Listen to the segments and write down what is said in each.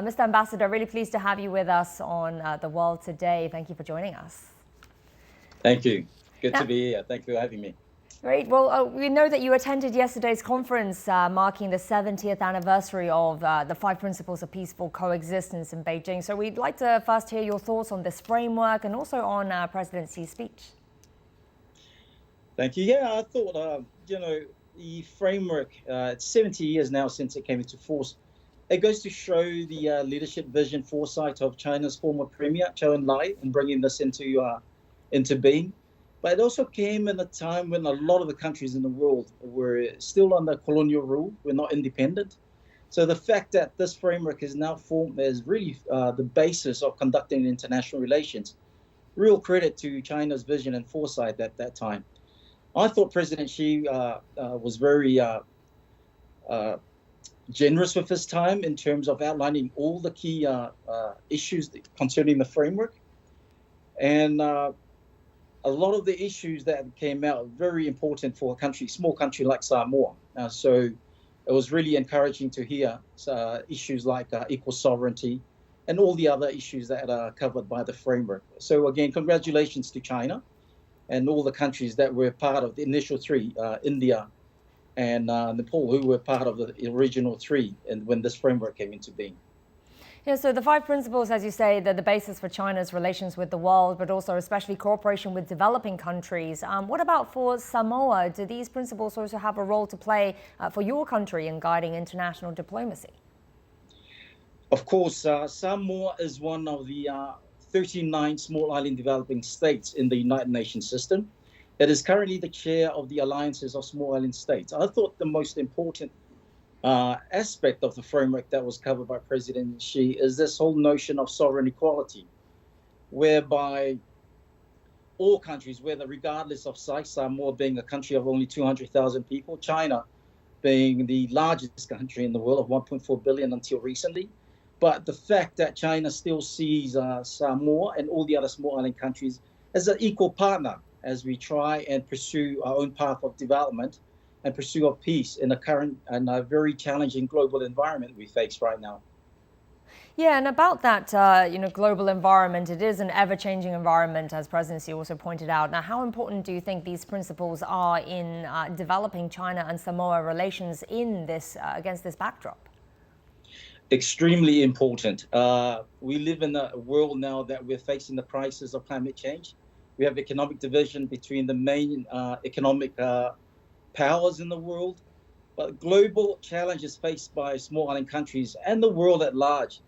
Mr. Ambassador, really pleased to have you with us on The World Today. Thank you for joining us. Thank you. Good to be here. Thank you for having me. Great. Well, we know that you attended yesterday's conference marking the 70th anniversary of the 5 Principles of Peaceful Coexistence in Beijing. So we'd like to first hear your thoughts on this framework and also on President Xi's speech. Thank you. Yeah, I thought, the framework, it's 70 years now since it came into force. It goes to show the leadership, vision, foresight of China's former premier, Zhou Enlai, in bringing this into being. But it also came in a time when a lot of the countries in the world were still under colonial rule, were not independent. So the fact that this framework is now formed as really the basis of conducting international relations, real credit to China's vision and foresight at that time. I thought President Xi was very generous with his time in terms of outlining all the key issues concerning the framework. And a lot of the issues that came out are very important for a small country like Samoa. So it was really encouraging to hear issues like equal sovereignty and all the other issues that are covered by the framework. So again, congratulations to China and all the countries that were part of the initial 3, India and Nepal, who were part of the original 3 when this framework came into being. Yeah, so the 5 principles, as you say, they're the basis for China's relations with the world, but also especially cooperation with developing countries. What about for Samoa? Do these principles also have a role to play for your country in guiding international diplomacy? Of course, Samoa is one of the 39 small island developing states in the United Nations system. It is currently the chair of the alliances of small island states. I thought the most important aspect of the framework that was covered by President Xi is this whole notion of sovereign equality, whereby all countries, whether regardless of size, Samoa being a country of only 200,000 people, China being the largest country in the world of 1.4 billion until recently. But the fact that China still sees Samoa and all the other small island countries as an equal partner as we try and pursue our own path of development and pursue of peace in a current and a very challenging global environment we face right now. Yeah, and about that, global environment, it is an ever-changing environment, as President Xi also pointed out. Now, how important do you think these principles are in developing China and Samoa relations in this against this backdrop? Extremely important. We live in a world now that we're facing the crisis of climate change. We have economic division between the main economic powers in the world, but global challenges faced by small island countries and the world at large.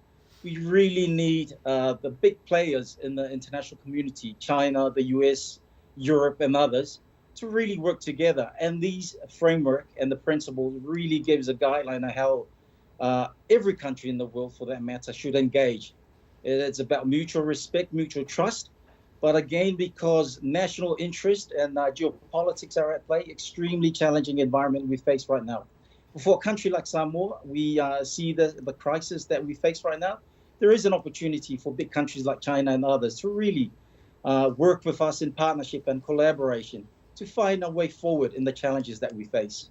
We really need the big players in the international community, China, the US, Europe, and others, to really work together. And these framework and the principles really gives a guideline on how every country in the world, for that matter, should engage. It's about mutual respect, mutual trust. But again, because national interest and geopolitics are at play, extremely challenging environment we face right now. For a country like Samoa, we see the crisis that we face right now. There is an opportunity for big countries like China and others to really work with us in partnership and collaboration to find a way forward in the challenges that we face.